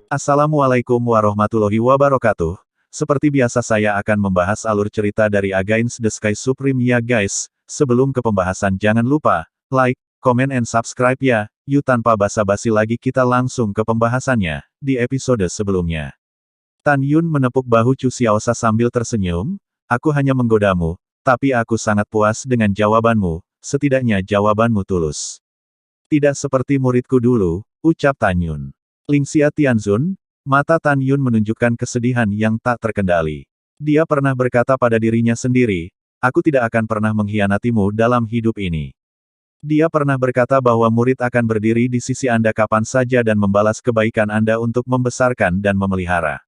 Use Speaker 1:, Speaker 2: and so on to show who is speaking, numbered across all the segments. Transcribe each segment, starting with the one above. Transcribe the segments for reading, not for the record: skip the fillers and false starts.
Speaker 1: Assalamualaikum warahmatullahi wabarakatuh. Seperti biasa saya akan membahas alur cerita dari Against the Sky Supreme ya guys. Sebelum ke pembahasan jangan lupa, like, comment and subscribe ya. Yuk tanpa basa-basi lagi kita langsung ke pembahasannya. Di episode sebelumnya, Tan Yun menepuk bahu Chu Xiaosa sambil tersenyum. Aku hanya menggodamu, tapi aku sangat puas dengan jawabanmu. Setidaknya jawabanmu tulus. Tidak seperti muridku dulu, ucap Tan Yun. Lingxia Tianzun, mata Tan Yun menunjukkan kesedihan yang tak terkendali. Dia pernah berkata pada dirinya sendiri, aku tidak akan pernah mengkhianatimu dalam hidup ini. Dia pernah berkata bahwa murid akan berdiri di sisi Anda kapan saja dan membalas kebaikan Anda untuk membesarkan dan memelihara.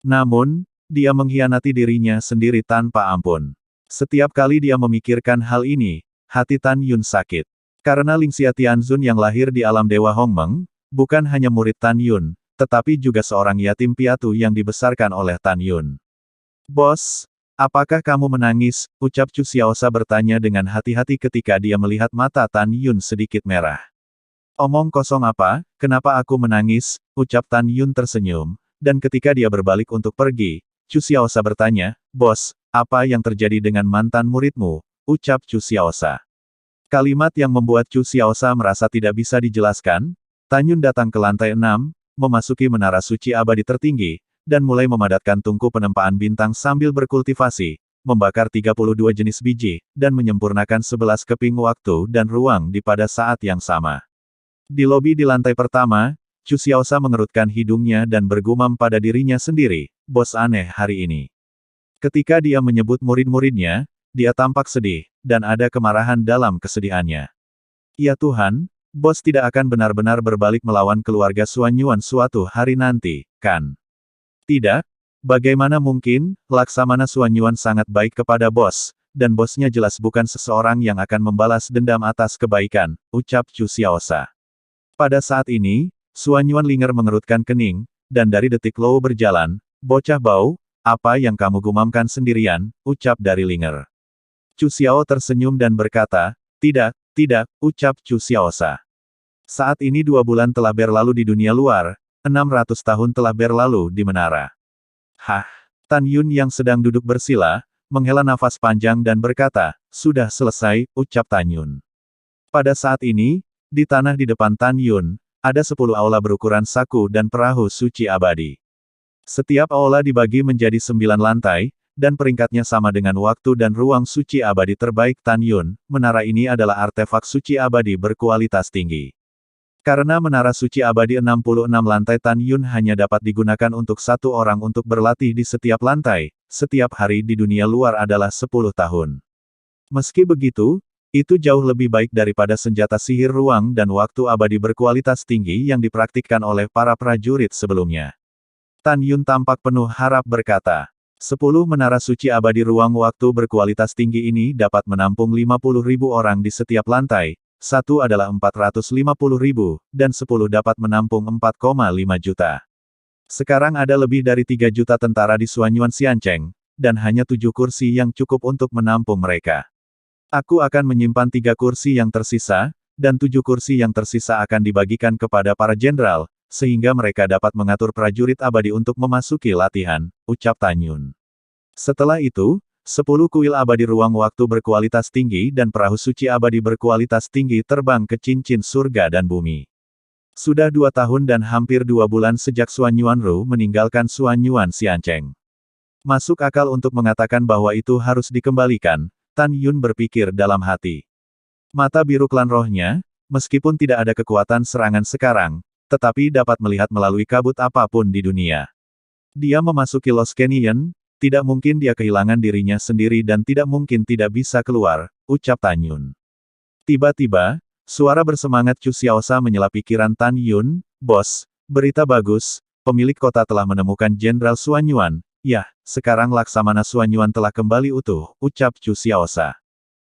Speaker 1: Namun, dia mengkhianati dirinya sendiri tanpa ampun. Setiap kali dia memikirkan hal ini, hati Tan Yun sakit. Karena Lingxia Tianzun yang lahir di alam Dewa Hongmeng, bukan hanya murid Tan Yun, tetapi juga seorang yatim piatu yang dibesarkan oleh Tan Yun. Bos, apakah kamu menangis? Ucap Chu Xiaosa bertanya dengan hati-hati ketika dia melihat mata Tan Yun sedikit merah. Omong kosong apa, kenapa aku menangis? Ucap Tan Yun tersenyum, dan ketika dia berbalik untuk pergi, Chu Xiaosa bertanya, Bos, apa yang terjadi dengan mantan muridmu? Ucap Chu Xiaosa. Kalimat yang membuat Chu Xiaosa merasa tidak bisa dijelaskan. Tan Yun datang ke lantai 6, memasuki menara suci abadi tertinggi, dan mulai memadatkan tungku penempaan bintang sambil berkultivasi, membakar 32 jenis biji, dan menyempurnakan 11 keping waktu dan ruang di pada saat yang sama. Di lobi di lantai pertama, Chu Xiaosa mengerutkan hidungnya dan bergumam pada dirinya sendiri, bos aneh hari ini. Ketika dia menyebut murid-muridnya, dia tampak sedih, dan ada kemarahan dalam kesedihannya. Ya Tuhan, bos tidak akan benar-benar berbalik melawan keluarga Xuanyuan suatu hari nanti, kan? Tidak? Bagaimana mungkin? Laksamana Xuanyuan sangat baik kepada bos, dan bosnya jelas bukan seseorang yang akan membalas dendam atas kebaikan, ucap Chu Xiaosa. Pada saat ini, Xuanyuan Linger mengerutkan kening, dan dari detik Lou berjalan, bocah bau, apa yang kamu gumamkan sendirian, ucap dari Linger. Chu Xiao tersenyum dan berkata, tidak, ucap Chu Xiaosa. Saat ini 2 bulan telah berlalu di dunia luar, 600 tahun telah berlalu di menara. Hah? Tan Yun yang sedang duduk bersila, menghela nafas panjang dan berkata, sudah selesai, ucap Tan Yun. Pada saat ini, di tanah di depan Tan Yun, ada 10 aula berukuran saku dan perahu suci abadi. Setiap aula dibagi menjadi 9 lantai, dan peringkatnya sama dengan waktu dan ruang suci abadi terbaik Tan Yun. Menara ini adalah artefak suci abadi berkualitas tinggi. Karena menara suci abadi 66 lantai Tan Yun hanya dapat digunakan untuk 1 orang untuk berlatih di setiap lantai, setiap hari di dunia luar adalah 10 tahun. Meski begitu, itu jauh lebih baik daripada senjata sihir ruang dan waktu abadi berkualitas tinggi yang dipraktikkan oleh para prajurit sebelumnya. Tan Yun tampak penuh harap berkata, 10 menara suci abadi ruang waktu berkualitas tinggi ini dapat menampung 50.000 orang di setiap lantai, 1 adalah 450.000, dan 10 dapat menampung 4,5 juta. Sekarang ada lebih dari 3 juta tentara di Xuanyuan Xiancheng, dan hanya 7 kursi yang cukup untuk menampung mereka. Aku akan menyimpan 3 kursi yang tersisa, dan 7 kursi yang tersisa akan dibagikan kepada para jenderal, sehingga mereka dapat mengatur prajurit abadi untuk memasuki latihan, ucap Tan Yun. Setelah itu, 10 kuil abadi ruang waktu berkualitas tinggi dan perahu suci abadi berkualitas tinggi terbang ke cincin surga dan bumi. Sudah 2 tahun dan hampir 2 bulan sejak Xuanyuan Ru meninggalkan Xuanyuan Xiancheng. Masuk akal untuk mengatakan bahwa itu harus dikembalikan, Tan Yun berpikir dalam hati. Mata biru klan rohnya, meskipun tidak ada kekuatan serangan sekarang, tetapi dapat melihat melalui kabut apapun di dunia. Dia memasuki Lost Canyon, tidak mungkin dia kehilangan dirinya sendiri dan tidak mungkin tidak bisa keluar, ucap Tan Yun. Tiba-tiba, suara bersemangat Chu Xiaosa menyela pikiran Tan Yun, bos, berita bagus, pemilik kota telah menemukan Jenderal Xuanyuan, yah, sekarang Laksamana Xuanyuan telah kembali utuh, ucap Chu Xiaosa.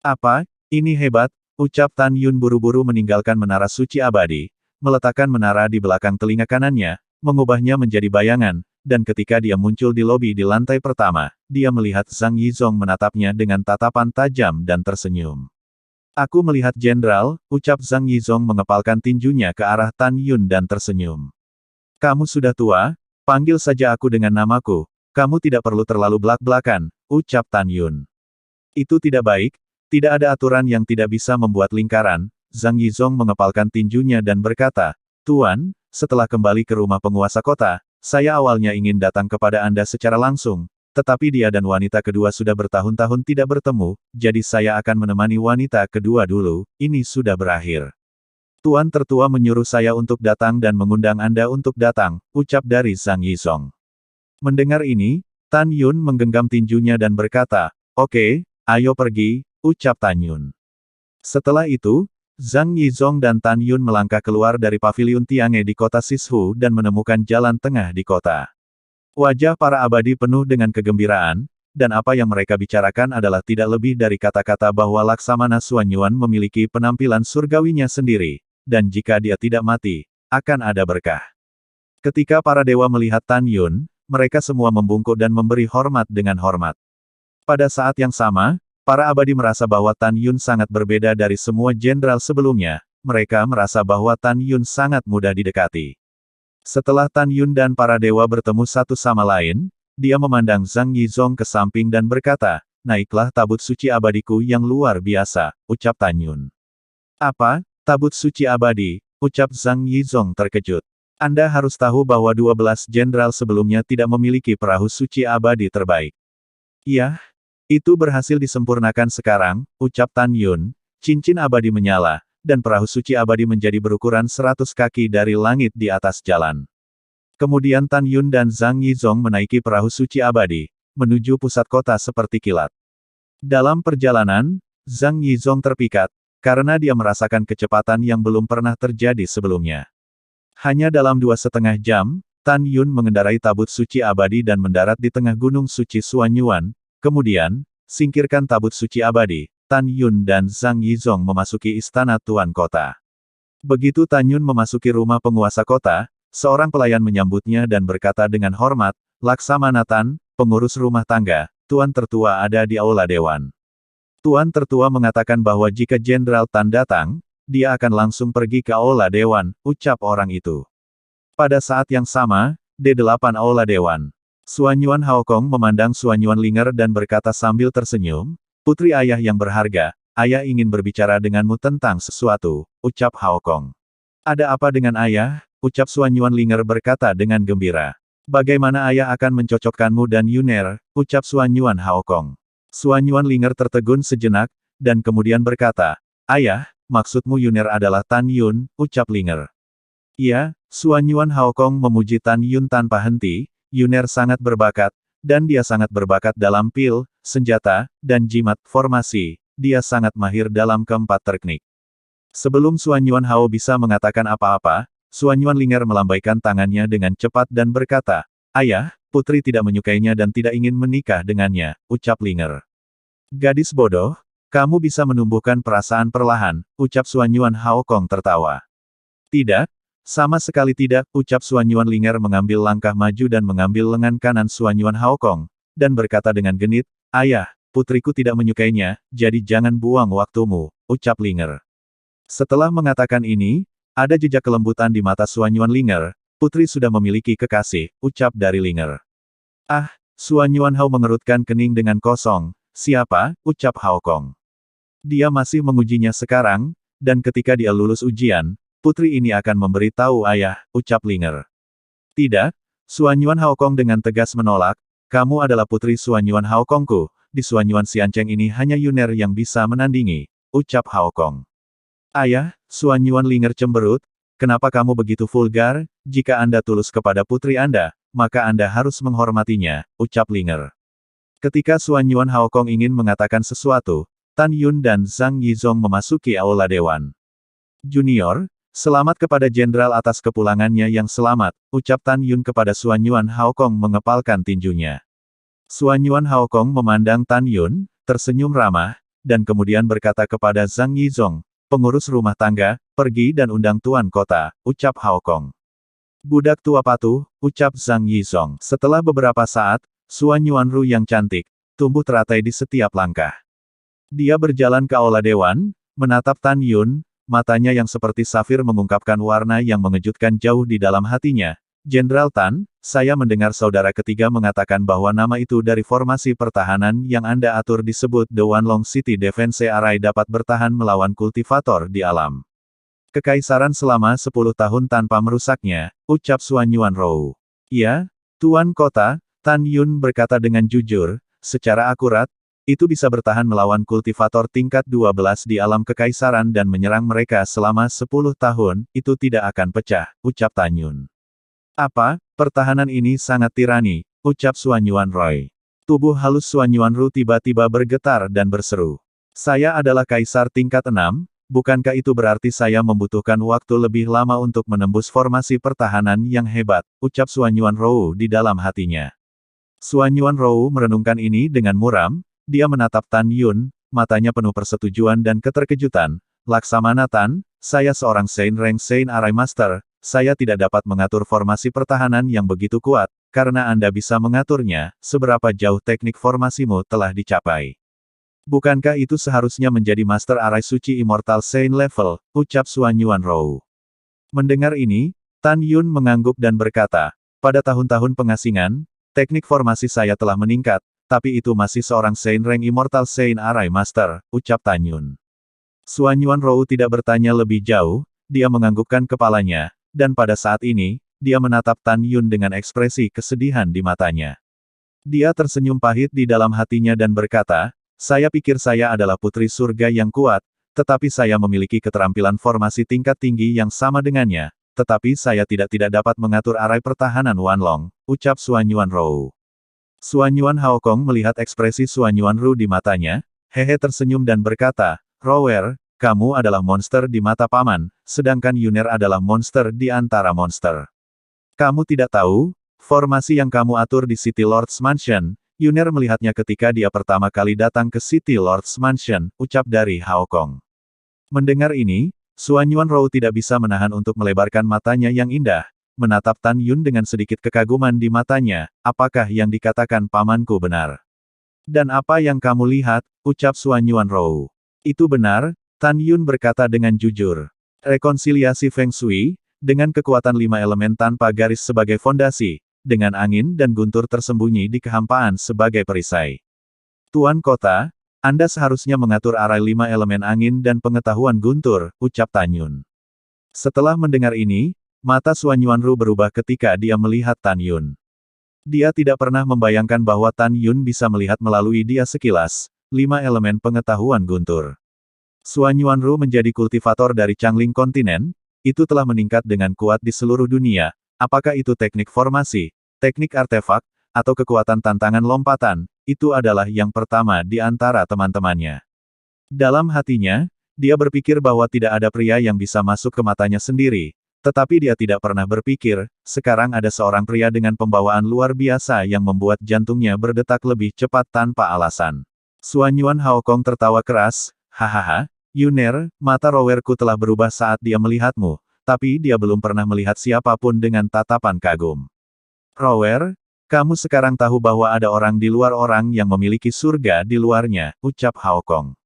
Speaker 1: Apa, ini hebat, ucap Tan Yun buru-buru meninggalkan menara suci abadi, meletakkan menara di belakang telinga kanannya, mengubahnya menjadi bayangan, dan ketika dia muncul di lobi di lantai pertama, dia melihat Zhang Yizong menatapnya dengan tatapan tajam dan tersenyum. Aku melihat jenderal, ucap Zhang Yizong mengepalkan tinjunya ke arah Tan Yun dan tersenyum. Kamu sudah tua, panggil saja aku dengan namaku. Kamu tidak perlu terlalu belak-belakan, ucap Tan Yun. Itu tidak baik, tidak ada aturan yang tidak bisa membuat lingkaran. Zhang Yizong mengepalkan tinjunya dan berkata, Tuan, setelah kembali ke rumah penguasa kota, saya awalnya ingin datang kepada Anda secara langsung, tetapi dia dan wanita kedua sudah bertahun-tahun tidak bertemu, jadi saya akan menemani wanita kedua dulu, ini sudah berakhir. Tuan tertua menyuruh saya untuk datang dan mengundang Anda untuk datang, ucap dari Zhang Yizong. Mendengar ini, Tan Yun menggenggam tinjunya dan berkata, Oke, ayo pergi, ucap Tan Yun. Setelah itu, Zhang Yizong dan Tan Yun melangkah keluar dari paviliun Tiange di kota Sishu dan menemukan jalan tengah di kota. Wajah para abadi penuh dengan kegembiraan, dan apa yang mereka bicarakan adalah tidak lebih dari kata-kata bahwa Laksamana Xuanyuan memiliki penampilan surgawinya sendiri, dan jika dia tidak mati, akan ada berkah. Ketika para dewa melihat Tan Yun, mereka semua membungkuk dan memberi hormat dengan hormat. Pada saat yang sama, para abadi merasa bahwa Tan Yun sangat berbeda dari semua jenderal sebelumnya, mereka merasa bahwa Tan Yun sangat mudah didekati. Setelah Tan Yun dan para dewa bertemu satu sama lain, dia memandang Zhang Yizong ke samping dan berkata, naiklah tabut suci abadiku yang luar biasa, ucap Tan Yun. Apa, tabut suci abadi, ucap Zhang Yizong terkejut. Anda harus tahu bahwa 12 jenderal sebelumnya tidak memiliki perahu suci abadi terbaik. Iya, itu berhasil disempurnakan sekarang, ucap Tan Yun, cincin abadi menyala, dan perahu suci abadi menjadi berukuran 100 kaki dari langit di atas jalan. Kemudian Tan Yun dan Zhang Yizong menaiki perahu suci abadi, menuju pusat kota seperti kilat. Dalam perjalanan, Zhang Yizong terpikat, karena dia merasakan kecepatan yang belum pernah terjadi sebelumnya. Hanya dalam 2,5 jam, Tan Yun mengendarai tabut suci abadi dan mendarat di tengah gunung suci Xuanyuan. Kemudian, singkirkan tabut suci abadi, Tan Yun dan Zhang Yizong memasuki istana Tuan Kota. Begitu Tan Yun memasuki rumah penguasa kota, seorang pelayan menyambutnya dan berkata dengan hormat, Laksamana Tan, pengurus rumah tangga, Tuan Tertua ada di Aula Dewan. Tuan Tertua mengatakan bahwa jika Jenderal Tan datang, dia akan langsung pergi ke Aula Dewan, ucap orang itu. Pada saat yang sama, D8 Aula Dewan. Xuanyuan Haokong memandang Xuanyuan Linger dan berkata sambil tersenyum, Putri ayah yang berharga, ayah ingin berbicara denganmu tentang sesuatu, ucap Haokong. Ada apa dengan ayah? Ucap Xuanyuan Linger berkata dengan gembira. Bagaimana ayah akan mencocokkanmu dan Yuner, ucap Xuanyuan Haokong. Xuanyuan Linger tertegun sejenak, dan kemudian berkata, ayah, maksudmu Yuner adalah Tan Yun, ucap Linger. Iya, Xuanyuan Haokong memuji Tan Yun tanpa henti, Yuner sangat berbakat, dan dia sangat berbakat dalam pil, senjata, dan jimat formasi, dia sangat mahir dalam keempat teknik. Sebelum Xuanyuan Hao bisa mengatakan apa-apa, Xuanyuan Linger melambaikan tangannya dengan cepat dan berkata, ayah, putri tidak menyukainya dan tidak ingin menikah dengannya, ucap Linger. Gadis bodoh, kamu bisa menumbuhkan perasaan perlahan, ucap Xuanyuan Haokong tertawa. Tidak, sama sekali tidak, ucap Xuanyuan Linger mengambil langkah maju dan mengambil lengan kanan Xuanyuan Haokong, dan berkata dengan genit, ayah, putriku tidak menyukainya, jadi jangan buang waktumu, ucap Linger. Setelah mengatakan ini, ada jejak kelembutan di mata Xuanyuan Linger, putri sudah memiliki kekasih, ucap dari Linger. Ah, Xuanyuan Hao mengerutkan kening dengan kosong, siapa, ucap Haokong. Dia masih mengujinya sekarang, dan ketika dia lulus ujian, putri ini akan memberi tahu ayah, ucap Linger. Tidak, Xuanyuan Haokong dengan tegas menolak, kamu adalah putri Xuanyuan Haokongku, di Xuanyuan Xiancheng ini hanya Yuner yang bisa menandingi, ucap Haokong. Ayah, Xuanyuan Linger cemberut, kenapa kamu begitu vulgar, jika Anda tulus kepada putri Anda, maka Anda harus menghormatinya, ucap Linger. Ketika Xuanyuan Haokong ingin mengatakan sesuatu, Tan Yun dan Zhang Yizong memasuki Aula Dewan. Junior, selamat kepada jenderal atas kepulangannya yang selamat, ucap Tan Yun kepada Xuanyuan Haokong mengepalkan tinjunya. Xuanyuan Haokong memandang Tan Yun, tersenyum ramah, dan kemudian berkata kepada Zhang Yizong, pengurus rumah tangga, pergi dan undang tuan kota, ucap Haokong. Budak tua patuh, ucap Zhang Yizong. Setelah beberapa saat, Xuanyuan Ru yang cantik, tumbuh teratai di setiap langkah. Dia berjalan ke Aula Dewan, menatap Tan Yun, matanya yang seperti safir mengungkapkan warna yang mengejutkan jauh di dalam hatinya, Jenderal Tan, saya mendengar saudara ketiga mengatakan bahwa nama itu dari formasi pertahanan yang Anda atur disebut The Wanlong City Defense Array dapat bertahan melawan kultivator di alam. Kekaisaran selama 10 tahun tanpa merusaknya, ucap Suan Yuanrou. Ya, Tuan Kota, Tan Yun berkata dengan jujur, secara akurat, itu bisa bertahan melawan kultivator tingkat 12 di alam kekaisaran dan menyerang mereka selama 10 tahun, itu tidak akan pecah, ucap Tan Yun. Apa, pertahanan ini sangat tirani, ucap Suan Yuanrou. Tubuh halus Suan Yuanrou tiba-tiba bergetar dan berseru. Saya adalah kaisar tingkat 6, bukankah itu berarti saya membutuhkan waktu lebih lama untuk menembus formasi pertahanan yang hebat, ucap Suan Yuanrou di dalam hatinya. Suan Yuanrou merenungkan ini dengan muram, dia menatap Tan Yun, matanya penuh persetujuan dan keterkejutan. Laksamana Tan, saya seorang Sein Rank Sein Array Master, saya tidak dapat mengatur formasi pertahanan yang begitu kuat, karena Anda bisa mengaturnya, seberapa jauh teknik formasimu telah dicapai. Bukankah itu seharusnya menjadi Master Array Suci Immortal Sein level, ucap Suan Yuanrou. Mendengar ini, Tan Yun mengangguk dan berkata, pada tahun-tahun pengasingan, teknik formasi saya telah meningkat, tapi itu masih seorang Sein Rank Immortal Sein Array Master, ucap Tan Yun. Suan Yuanrou tidak bertanya lebih jauh, dia menganggukkan kepalanya, dan pada saat ini, dia menatap Tan Yun dengan ekspresi kesedihan di matanya. Dia tersenyum pahit di dalam hatinya dan berkata, saya pikir saya adalah putri surga yang kuat, tetapi saya memiliki keterampilan formasi tingkat tinggi yang sama dengannya, tetapi saya tidak dapat mengatur arai pertahanan Wanlong, ucap Suan Yuanrou. Suan Yuan Haokong melihat ekspresi Suan Yuanrou di matanya, hehe tersenyum dan berkata, Rower, kamu adalah monster di mata paman, sedangkan Yuner adalah monster di antara monster. Kamu tidak tahu, formasi yang kamu atur di City Lord's Mansion, Yuner melihatnya ketika dia pertama kali datang ke City Lord's Mansion, ucap dari Haokong. Mendengar ini, Suan Yuanrou tidak bisa menahan untuk melebarkan matanya yang indah, menatap Tan Yun dengan sedikit kekaguman di matanya, apakah yang dikatakan pamanku benar? Dan apa yang kamu lihat, ucap Suan Yuanrou. Itu benar, Tan Yun berkata dengan jujur. Rekonsiliasi Feng Shui, dengan kekuatan 5 elemen tanpa garis sebagai fondasi, dengan angin dan guntur tersembunyi di kehampaan sebagai perisai. Tuan Kota, Anda seharusnya mengatur arai 5 elemen angin dan pengetahuan guntur, ucap Tan Yun. Setelah mendengar ini, mata Suan Yuanrou berubah ketika dia melihat Tan Yun. Dia tidak pernah membayangkan bahwa Tan Yun bisa melihat melalui dia sekilas, 5 elemen pengetahuan guntur. Suan Yuanrou menjadi kultivator dari Changling Kontinen, itu telah meningkat dengan kuat di seluruh dunia, apakah itu teknik formasi, teknik artefak, atau kekuatan tantangan lompatan, itu adalah yang pertama di antara teman-temannya. Dalam hatinya, dia berpikir bahwa tidak ada pria yang bisa masuk ke matanya sendiri, tetapi dia tidak pernah berpikir, sekarang ada seorang pria dengan pembawaan luar biasa yang membuat jantungnya berdetak lebih cepat tanpa alasan. Suan Yuan Haokong tertawa keras, hahaha, Yuner, mata rowerku telah berubah saat dia melihatmu, tapi dia belum pernah melihat siapapun dengan tatapan kagum. Rower, kamu sekarang tahu bahwa ada orang di luar orang yang memiliki surga di luarnya, ucap Haokong.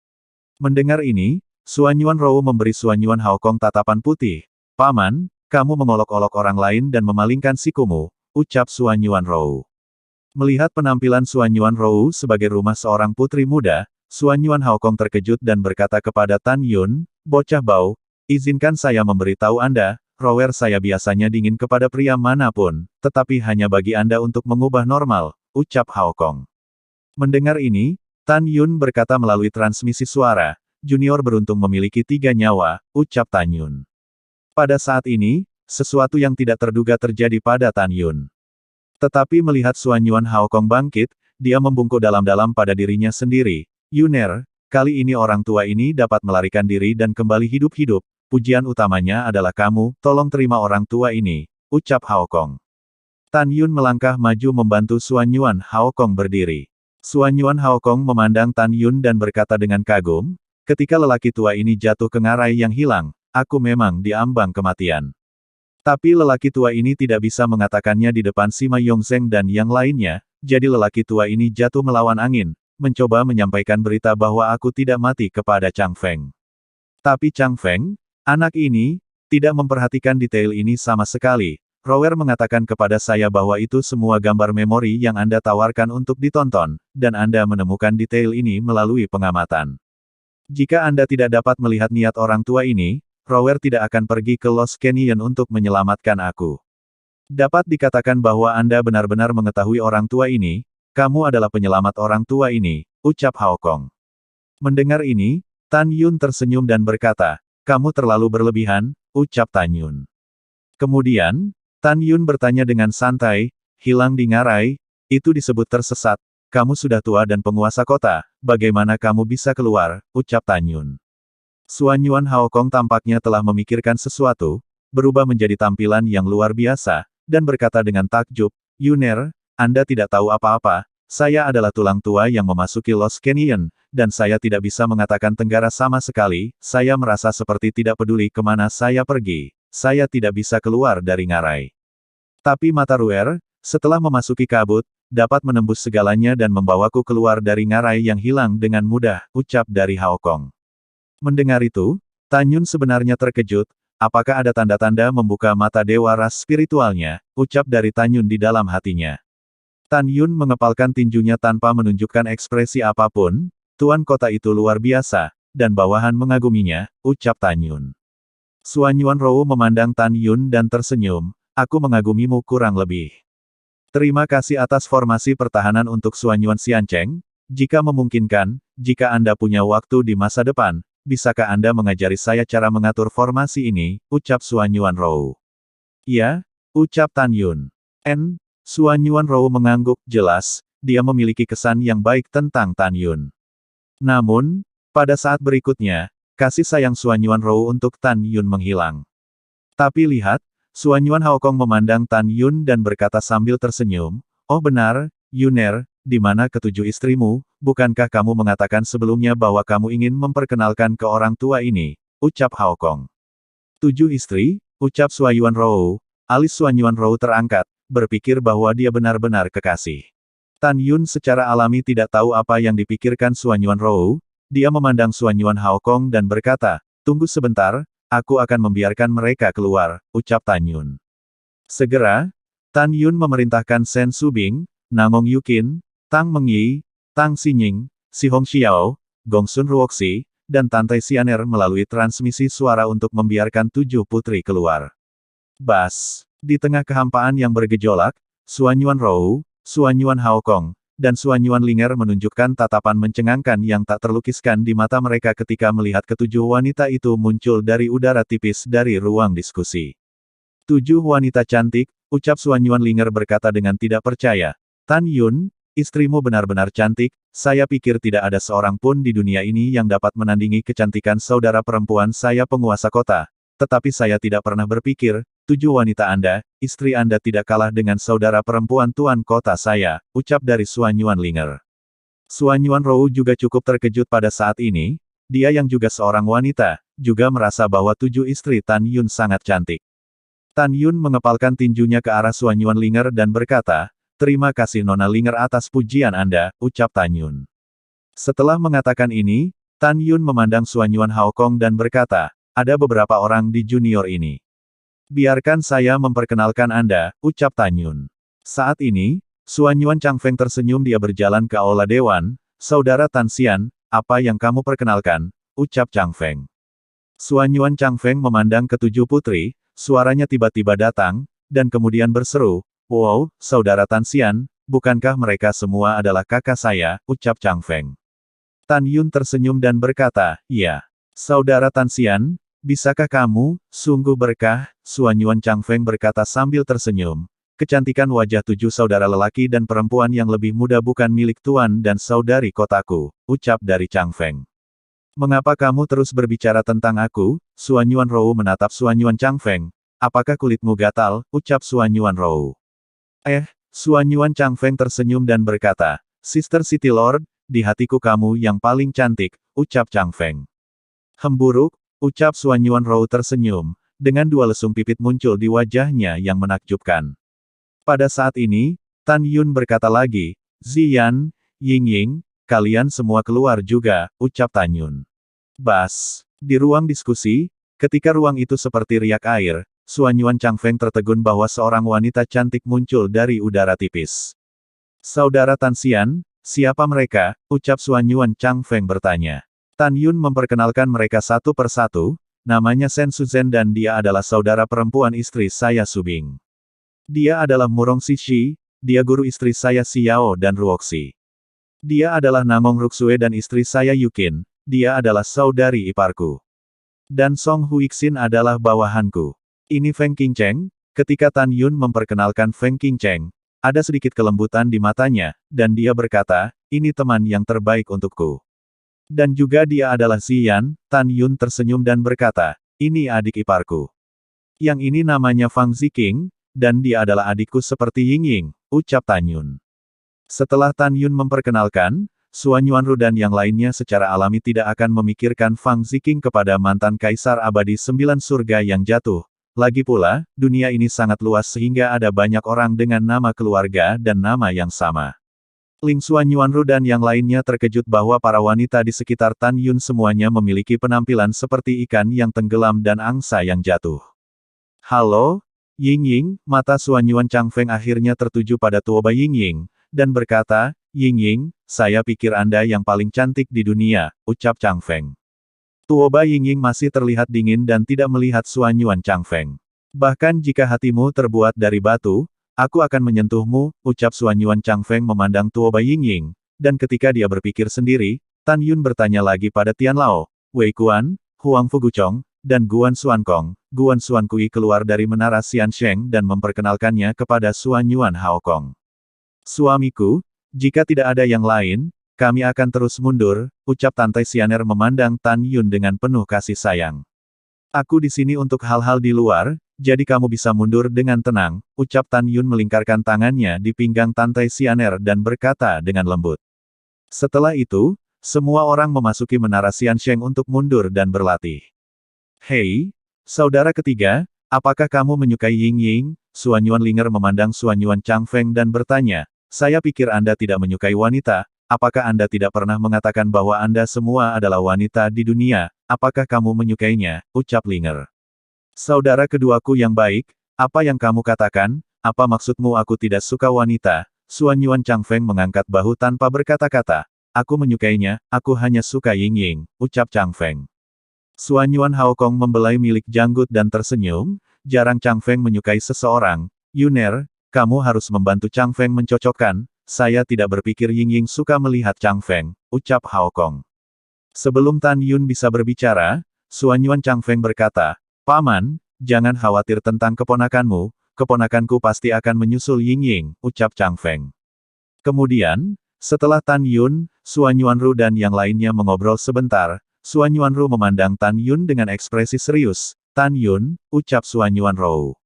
Speaker 1: Mendengar ini, Suan Yuanrou memberi Suan Yuan Haokong tatapan putih. Paman, kamu mengolok-olok orang lain dan memalingkan sikumu, ucap Suan Yuanrou. Melihat penampilan Suan Yuanrou sebagai rumah seorang putri muda, Suan Yuan Haokong terkejut dan berkata kepada Tan Yun, bocah bau, izinkan saya memberitahu Anda, rower saya biasanya dingin kepada pria manapun, tetapi hanya bagi Anda untuk mengubah normal, ucap Haokong. Mendengar ini, Tan Yun berkata melalui transmisi suara, junior beruntung memiliki 3 nyawa, ucap Tan Yun. Pada saat ini, sesuatu yang tidak terduga terjadi pada Tan Yun. Tetapi melihat Suan Yuan Haokong bangkit, dia membungkuk dalam-dalam pada dirinya sendiri. Yuner, kali ini orang tua ini dapat melarikan diri dan kembali hidup-hidup, pujian utamanya adalah kamu, tolong terima orang tua ini, ucap Haokong. Tan Yun melangkah maju membantu Suan Yuan Haokong berdiri. Suan Yuan Haokong memandang Tan Yun dan berkata dengan kagum, ketika lelaki tua ini jatuh ke ngarai yang hilang, aku memang diambang kematian. Tapi lelaki tua ini tidak bisa mengatakannya di depan Sima Yongzheng dan yang lainnya, jadi lelaki tua ini jatuh melawan angin, mencoba menyampaikan berita bahwa aku tidak mati kepada Chang Feng. Tapi Chang Feng, anak ini, tidak memperhatikan detail ini sama sekali, Rower mengatakan kepada saya bahwa itu semua gambar memori yang Anda tawarkan untuk ditonton, dan Anda menemukan detail ini melalui pengamatan. Jika Anda tidak dapat melihat niat orang tua ini, Rower tidak akan pergi ke Lost Canyon untuk menyelamatkan aku. Dapat dikatakan bahwa Anda benar-benar mengetahui orang tua ini, kamu adalah penyelamat orang tua ini, ucap Hao Kong. Mendengar ini, Tan Yun tersenyum dan berkata, kamu terlalu berlebihan, ucap Tan Yun. Kemudian, Tan Yun bertanya dengan santai, hilang di ngarai, itu disebut tersesat, kamu sudah tua dan penguasa kota, bagaimana kamu bisa keluar, ucap Tan Yun. Suanyuan Hao Kong tampaknya telah memikirkan sesuatu, berubah menjadi tampilan yang luar biasa, dan berkata dengan takjub, Yuner, Anda tidak tahu apa-apa, saya adalah tulang tua yang memasuki Lost Canyon, dan saya tidak bisa mengatakan tenggara sama sekali, saya merasa seperti tidak peduli kemana saya pergi. Saya tidak bisa keluar dari ngarai. Tapi mata Ruer, setelah memasuki kabut, dapat menembus segalanya dan membawaku keluar dari ngarai yang hilang dengan mudah, ucap dari Hao Kong. Mendengar itu, Tan Yun sebenarnya terkejut, apakah ada tanda-tanda membuka mata dewa ras spiritualnya, ucap dari Tan Yun di dalam hatinya. Tan Yun mengepalkan tinjunya tanpa menunjukkan ekspresi apapun, tuan kota itu luar biasa, dan bawahan mengaguminya, ucap Tan Yun. Suanyuan Rou memandang Tan Yun dan tersenyum, aku mengagumimu kurang lebih. Terima kasih atas formasi pertahanan untuk Suanyuan Xiancheng, jika memungkinkan, jika Anda punya waktu di masa depan, bisakah Anda mengajari saya cara mengatur formasi ini, ucap Suanyuan Rou. Ya, ucap Tan Yun. Suanyuan Rou mengangguk, jelas, dia memiliki kesan yang baik tentang Tan Yun. Namun, pada saat berikutnya, kasih sayang Suanyuan Rou untuk Tan Yun menghilang. Tapi lihat, Suanyuan Hao Kong memandang Tan Yun dan berkata sambil tersenyum, oh benar, Yuner, di mana ketujuh istrimu, bukankah kamu mengatakan sebelumnya bahwa kamu ingin memperkenalkan ke orang tua ini, ucap Hao Kong. 7 istri, ucap Suanyuan Rou, alis Suanyuan Rou terangkat, berpikir bahwa dia benar-benar kekasih. Tan Yun secara alami tidak tahu apa yang dipikirkan Suanyuan Rou. Dia memandang Suanyuan Hao Kong dan berkata, tunggu sebentar, aku akan membiarkan mereka keluar, ucap Tan Yun. Segera, Tan Yun memerintahkan Shen Subing, Nangong Yukin, Tang Mengyi, Tang Xinying, Si Hong Xiao, Gongsun Ruoxi, dan Tantai Xianer melalui transmisi suara untuk membiarkan 7 putri keluar. Bas, di tengah kehampaan yang bergejolak, Suanyuan Rou, Suanyuan Hao Kong, dan Suanyuan Linger menunjukkan tatapan mencengangkan yang tak terlukiskan di mata mereka ketika melihat ketujuh wanita itu muncul dari udara tipis dari ruang diskusi. 7 wanita cantik, ucap Suanyuan Linger berkata dengan tidak percaya. Tan Yun, istrimu benar-benar cantik, saya pikir tidak ada seorang pun di dunia ini yang dapat menandingi kecantikan saudara perempuan saya penguasa kota. Tetapi saya tidak pernah berpikir, 7 wanita Anda, istri Anda tidak kalah dengan saudara perempuan tuan kota saya, ucap dari Suanyuan Linger. Suanyuan Rou juga cukup terkejut pada saat ini, dia yang juga seorang wanita, juga merasa bahwa 7 istri Tan Yun sangat cantik. Tan Yun mengepalkan tinjunya ke arah Suanyuan Linger dan berkata, terima kasih Nona Linger atas pujian Anda, ucap Tan Yun. Setelah mengatakan ini, Tan Yun memandang Suanyuan Hao Kong dan berkata, ada beberapa orang di junior ini. Biarkan saya memperkenalkan Anda, ucap Tan Yun. Saat ini, Suanyuan Changfeng tersenyum dia berjalan ke Aula Dewan, saudara Tan Xian, apa yang kamu perkenalkan, ucap Changfeng. Suanyuan Changfeng memandang ketujuh putri, suaranya tiba-tiba datang, dan kemudian berseru, wow, saudara Tan Xian, bukankah mereka semua adalah kakak saya, ucap Changfeng. Tan Yun tersenyum dan berkata, iya. Saudara Tan Xian, bisakah kamu, sungguh berkah, Suanyuan Changfeng berkata sambil tersenyum. Kecantikan wajah 7 saudara lelaki dan perempuan yang lebih muda bukan milik tuan dan saudari kotaku, ucap dari Changfeng. Mengapa kamu terus berbicara tentang aku? Suanyuan Rou menatap Suanyuan Changfeng. Apakah kulitmu gatal? Ucap Suanyuan Rou. Suanyuan Changfeng tersenyum dan berkata, Sister City Lord, di hatiku kamu yang paling cantik, ucap Changfeng. Hemburuk, ucap Suanyuan Rou tersenyum, dengan 2 lesung pipit muncul di wajahnya yang menakjubkan. Pada saat ini, Tan Yun berkata lagi, Ziyan, Yingying, kalian semua keluar juga, ucap Tan Yun. Bas, di ruang diskusi, ketika ruang itu seperti riak air, Suanyuan Changfeng tertegun bahwa seorang wanita cantik muncul dari udara tipis. Saudara Tan Xian, siapa mereka? Ucap Suanyuan Changfeng bertanya. Tan Yun memperkenalkan mereka satu persatu, namanya Shen Suzhen dan dia adalah saudara perempuan istri saya Subing. Dia adalah Murong Xixi, dia guru istri saya Xiao dan Ruoxi. Dia adalah Namong Ruxue dan istri saya Yukin, dia adalah saudari iparku. Dan Song Huixin adalah bawahanku. Ini Feng Qingcheng. Ketika Tan Yun memperkenalkan Feng Qingcheng, ada sedikit kelembutan di matanya, dan dia berkata, ini teman yang terbaik untukku. Dan juga dia adalah Ziyan. Tan Yun tersenyum dan berkata, ini adik iparku. Yang ini namanya Fang Ziqing, dan dia adalah adikku seperti Yingying, ucap Tan Yun. Setelah Tan Yun memperkenalkan, Suanyuanru dan yang lainnya secara alami tidak akan memikirkan Fang Ziqing kepada mantan Kaisar Abadi 9 Surga yang jatuh. Lagi pula, dunia ini sangat luas sehingga ada banyak orang dengan nama keluarga dan nama yang sama. Ling Suanyuanru dan yang lainnya terkejut bahwa para wanita di sekitar Tan Yun semuanya memiliki penampilan seperti ikan yang tenggelam dan angsa yang jatuh. Halo, Yingying, mata Suanyuan Changfeng akhirnya tertuju pada Tuoba Yingying, dan berkata, Yingying, saya pikir Anda yang paling cantik di dunia, ucap Changfeng. Tuoba Yingying masih terlihat dingin dan tidak melihat Suanyuan Changfeng. Bahkan jika hatimu terbuat dari batu, aku akan menyentuhmu, ucap Suanyuan Changfeng memandang Tuoba Yingying, dan ketika dia berpikir sendiri, Tan Yun bertanya lagi pada Tian Lao, Wei Kuan, Huang Fuguchong, dan Guan Xuankong. Guan Xuankui keluar dari menara Xiansheng dan memperkenalkannya kepada Suanyuan Haokong. Suamiku, jika tidak ada yang lain, kami akan terus mundur, ucap Tante Xianer memandang Tan Yun dengan penuh kasih sayang. Aku di sini untuk hal-hal di luar, jadi kamu bisa mundur dengan tenang, ucap Tan Yun melingkarkan tangannya di pinggang Tante Xianer dan berkata dengan lembut. Setelah itu, semua orang memasuki menara Xiansheng untuk mundur dan berlatih. Hei, saudara ketiga, apakah kamu menyukai Yingying? Suanyuan Linger memandang Suanyuan Changfeng dan bertanya, saya pikir Anda tidak menyukai wanita, apakah Anda tidak pernah mengatakan bahwa Anda semua adalah wanita di dunia, apakah kamu menyukainya? Ucap Linger. Saudara keduaku yang baik, apa yang kamu katakan? Apa maksudmu aku tidak suka wanita? Suanyuan Changfeng mengangkat bahu tanpa berkata-kata. Aku menyukainya, aku hanya suka Yingying, ucap Changfeng. Suanyuan Haokong membelai milik janggut dan tersenyum, jarang Changfeng menyukai seseorang. Yuner, kamu harus membantu Changfeng mencocokkan, saya tidak berpikir Yingying suka melihat Changfeng, ucap Haokong. Sebelum Tan Yun bisa berbicara, Suanyuan Changfeng berkata, Paman, jangan khawatir tentang keponakanmu, keponakanku pasti akan menyusul Yingying, ucap Changfeng. Kemudian, setelah Tan Yun, Suanyuanru dan yang lainnya mengobrol sebentar, Suanyuanru memandang Tan Yun dengan ekspresi serius. Tan Yun, ucap Suanyuanru.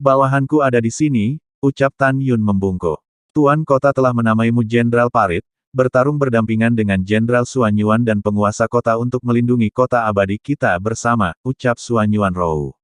Speaker 1: Bawahanku ada di sini, ucap Tan Yun membungkuk. Tuan kota telah menamaimu Jenderal Parit, bertarung berdampingan dengan Jenderal Suanyuan dan penguasa kota untuk melindungi kota abadi kita bersama, ucap Suanyuanru.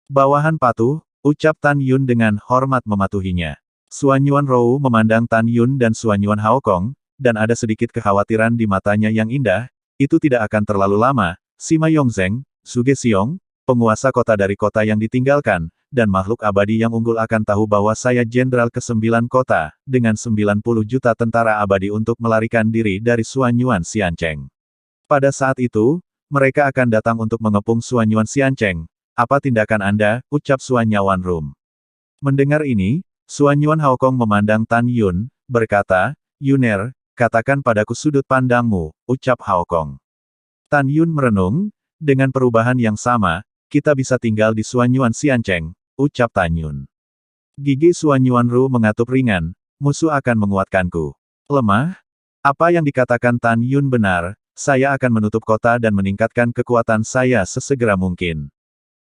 Speaker 1: Bawahan patuh, ucap Tan Yun dengan hormat mematuhinya. Suanyuanru memandang Tan Yun dan Suanyuan Haokong, dan ada sedikit kekhawatiran di matanya yang indah, itu tidak akan terlalu lama, Sima Yongzheng, Suge Xiong, penguasa kota dari kota yang ditinggalkan, dan makhluk abadi yang unggul akan tahu bahwa saya jenderal ke-9 kota, dengan 90 juta tentara abadi untuk melarikan diri dari Suanyuan Xiancheng. Pada saat itu, mereka akan datang untuk mengepung Suanyuan Xiancheng. Apa tindakan Anda, ucap Suanyuanru. Mendengar ini, Suanyuan Haokong memandang Tan Yun, berkata, Yuner, katakan padaku sudut pandangmu, ucap Haokong. Tan Yun merenung, dengan perubahan yang sama, kita bisa tinggal di Suanyuan Xiancheng, ucap Tan Yun. Gigi Suanyuanru mengatup ringan, musuh akan menguatkanku. Lemah? Apa yang dikatakan Tan Yun benar, saya akan menutup kota dan meningkatkan kekuatan saya sesegera mungkin.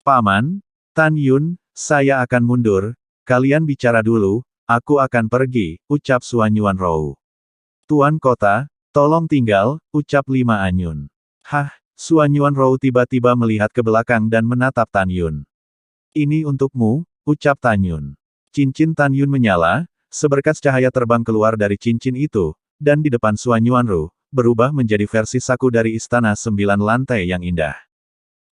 Speaker 1: Paman, Tan Yun, saya akan mundur, kalian bicara dulu, aku akan pergi, ucap Suanyuanru. Tuan kota, tolong tinggal, ucap Lima Anyun. Hah? Suanyuanru tiba-tiba melihat ke belakang dan menatap Tan Yun. Ini untukmu, ucap Tan Yun. Cincin Tan Yun menyala, seberkas cahaya terbang keluar dari cincin itu, dan di depan Suanyuanru, berubah menjadi versi saku dari istana 9 lantai yang indah.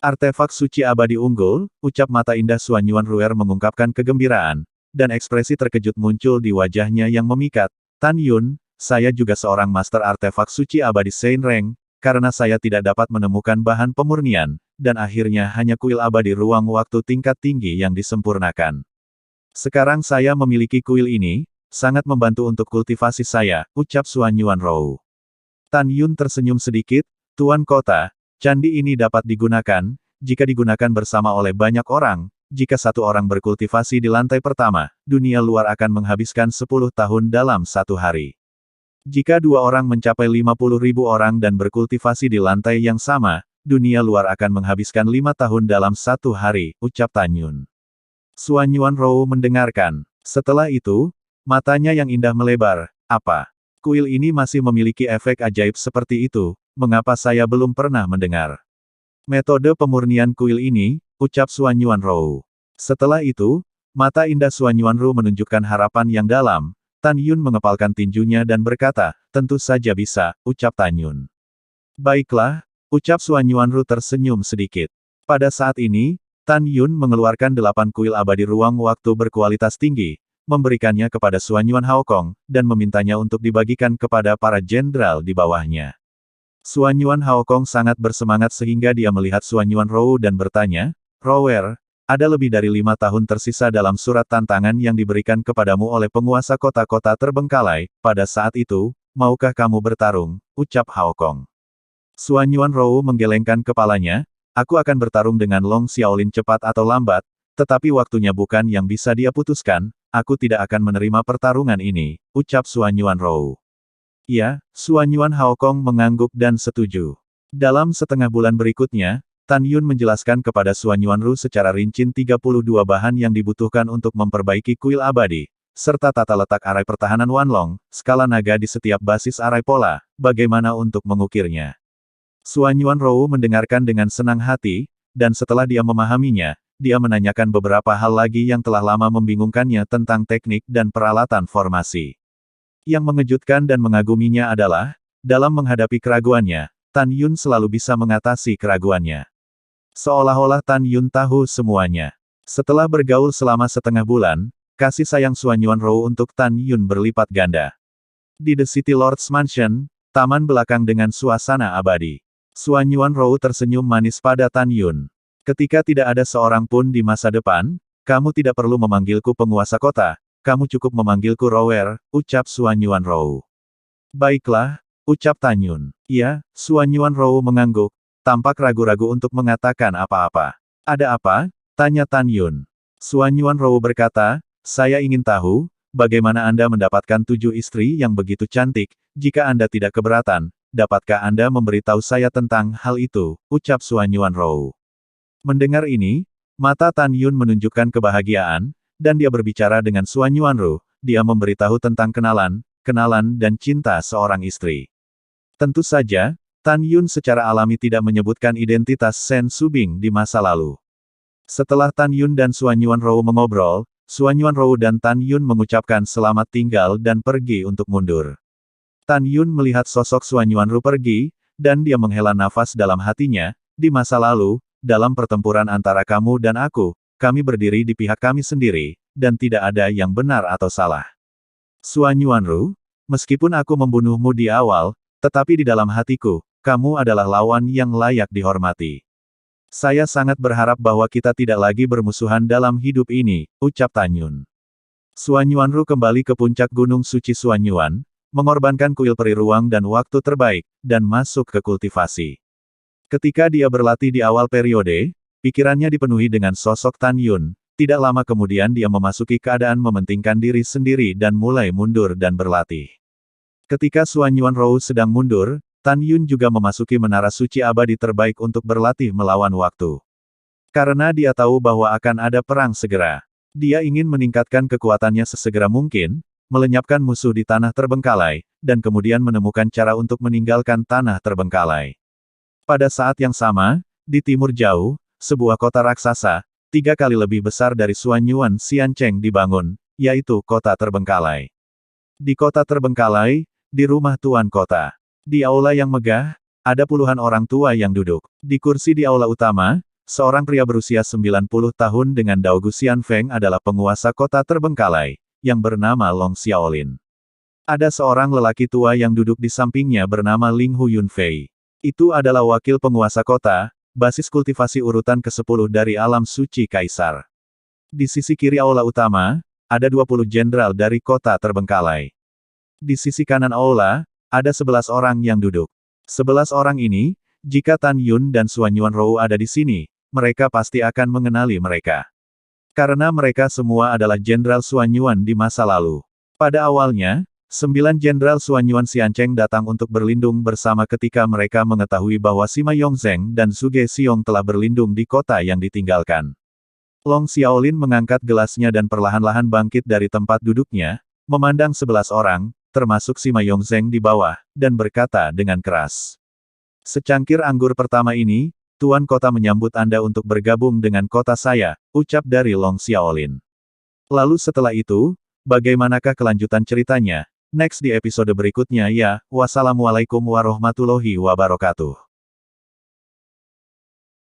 Speaker 1: Artefak suci abadi unggul, ucap mata indah Xuan Yuanruer mengungkapkan kegembiraan, dan ekspresi terkejut muncul di wajahnya yang memikat. Tan Yun, saya juga seorang master artefak suci abadi Saint Reng, karena saya tidak dapat menemukan bahan pemurnian, dan akhirnya hanya kuil abadi ruang waktu tingkat tinggi yang disempurnakan. Sekarang saya memiliki kuil ini, sangat membantu untuk kultivasi saya, ucap Xuan Yuanrou. Tan Yun tersenyum sedikit, Tuan Kota, candi ini dapat digunakan, jika digunakan bersama oleh banyak orang. Jika satu orang berkultivasi di lantai pertama, dunia luar akan menghabiskan 10 tahun dalam satu hari. Jika dua orang mencapai 50.000 orang dan berkultivasi di lantai yang sama, dunia luar akan menghabiskan 5 tahun dalam satu hari, ucap Tan Yun. Xuan Yuanrou mendengarkan. Setelah itu, matanya yang indah melebar. Apa? Kuil ini masih memiliki efek ajaib seperti itu, mengapa saya belum pernah mendengar? Metode pemurnian kuil ini, ucap Xuan Yuanrou. Setelah itu, mata indah Xuan Yuanrou menunjukkan harapan yang dalam. Tan Yun mengepalkan tinjunya dan berkata, tentu saja bisa, ucap Tan Yun. Baiklah, ucap Xuan Yuanrou tersenyum sedikit. Pada saat ini, Tan Yun mengeluarkan 8 kuil abadi ruang waktu berkualitas tinggi, memberikannya kepada Xuan Yuan Haokong, dan memintanya untuk dibagikan kepada para jenderal di bawahnya. Xuan Yuan Haokong sangat bersemangat sehingga dia melihat Xuan Yuanrou dan bertanya, Rower, ada lebih dari 5 tahun tersisa dalam surat tantangan yang diberikan kepadamu oleh penguasa kota-kota terbengkalai, pada saat itu, maukah kamu bertarung, ucap Haokong. Xuan Yuanrou menggelengkan kepalanya, aku akan bertarung dengan Long Xiaolin cepat atau lambat, tetapi waktunya bukan yang bisa dia putuskan, aku tidak akan menerima pertarungan ini, ucap Xuan Yuanrou. Ya, Xuan Yuan Haokong mengangguk dan setuju. Dalam setengah bulan berikutnya, Tan Yun menjelaskan kepada Xuan Yuanrou secara rinci 32 bahan yang dibutuhkan untuk memperbaiki kuil abadi, serta tata letak arai pertahanan Wanlong, skala naga di setiap basis arai pola, bagaimana untuk mengukirnya. Xuan Yuanrou mendengarkan dengan senang hati, dan setelah dia memahaminya, dia menanyakan beberapa hal lagi yang telah lama membingungkannya tentang teknik dan peralatan formasi. Yang mengejutkan dan mengaguminya adalah, dalam menghadapi keraguannya, Tan Yun selalu bisa mengatasi keraguannya. Seolah-olah Tan Yun tahu semuanya. Setelah bergaul selama setengah bulan, kasih sayang Xuan Yuanrou untuk Tan Yun berlipat ganda. Di The City Lord's Mansion, taman belakang dengan suasana abadi. Xuan Yuanrou tersenyum manis pada Tan Yun. Ketika tidak ada seorang pun di masa depan, kamu tidak perlu memanggilku penguasa kota, kamu cukup memanggilku Rower, ucap Xuan Yuanrou. Baiklah, ucap Tan Yun. Iya, Xuan Yuanrou mengangguk, tampak ragu-ragu untuk mengatakan apa-apa. Ada apa? Tanya Tan Yun. Xuan Yuanrou berkata, saya ingin tahu, bagaimana Anda mendapatkan 7 istri yang begitu cantik, jika Anda tidak keberatan, dapatkah Anda memberitahu saya tentang hal itu, ucap Xuan Yuanrou. Mendengar ini, mata Tan Yun menunjukkan kebahagiaan, dan dia berbicara dengan Xuan Yuanrou, dia memberitahu tentang kenalan, dan cinta seorang istri. Tentu saja, Tan Yun secara alami tidak menyebutkan identitas Shen Subing di masa lalu. Setelah Tan Yun dan Xuan Yuanrou mengobrol, Xuan Yuanrou dan Tan Yun mengucapkan selamat tinggal dan pergi untuk mundur. Tan Yun melihat sosok Xuan Yuanrou pergi, dan dia menghela nafas dalam hatinya, di masa lalu, dalam pertempuran antara kamu dan aku, kami berdiri di pihak kami sendiri, dan tidak ada yang benar atau salah. Xuan Yuanrou, meskipun aku membunuhmu di awal, tetapi di dalam hatiku, kamu adalah lawan yang layak dihormati. Saya sangat berharap bahwa kita tidak lagi bermusuhan dalam hidup ini, ucap Tan Yun. Xuan Yuanrou kembali ke puncak gunung suci Xuan Yuan, mengorbankan kuil peri ruang dan waktu terbaik, dan masuk ke kultivasi. Ketika dia berlatih di awal periode, pikirannya dipenuhi dengan sosok Tan Yun, tidak lama kemudian dia memasuki keadaan mementingkan diri sendiri dan mulai mundur dan berlatih. Ketika Xuan Yuanrou sedang mundur, Tan Yun juga memasuki menara suci abadi terbaik untuk berlatih melawan waktu. Karena dia tahu bahwa akan ada perang segera. Dia ingin meningkatkan kekuatannya sesegera mungkin, melenyapkan musuh di tanah terbengkalai, dan kemudian menemukan cara untuk meninggalkan tanah terbengkalai. Pada saat yang sama, di timur jauh, sebuah kota raksasa, 3 kali lebih besar dari Xuan Yuan Xiancheng dibangun, yaitu kota terbengkalai. Di kota terbengkalai, di rumah tuan kota. Di aula yang megah, ada puluhan orang tua yang duduk. Di kursi di aula utama, seorang pria berusia 90 tahun dengan Daogu Xianfeng adalah penguasa kota terbengkalai, yang bernama Long Xiaolin. Ada seorang lelaki tua yang duduk di sampingnya bernama Ling Hu Yunfei. Itu adalah wakil penguasa kota, basis kultivasi urutan ke-10 dari alam suci kaisar. Di sisi kiri aula utama, ada 20 jenderal dari kota terbengkalai. Di sisi kanan aula, ada 11 orang yang duduk. 11 orang ini, jika Tan Yun dan Xuan Yuanrou ada di sini, mereka pasti akan mengenali mereka. Karena mereka semua adalah Jenderal Xuan Yuan di masa lalu. Pada awalnya, 9 Jenderal Xuan Yuan Xiancheng datang untuk berlindung bersama ketika mereka mengetahui bahwa Sima Yongzheng dan Zhuge Xiong telah berlindung di kota yang ditinggalkan. Long Xiaolin mengangkat gelasnya dan perlahan-lahan bangkit dari tempat duduknya, memandang 11 orang, termasuk Sima Yongzheng di bawah, dan berkata dengan keras. Secangkir anggur pertama ini, Tuan Kota menyambut Anda untuk bergabung dengan kota saya, ucap dari Long Xiaolin. Lalu setelah itu, bagaimanakah kelanjutan ceritanya? Next di episode berikutnya ya, wassalamualaikum warahmatullahi wabarakatuh.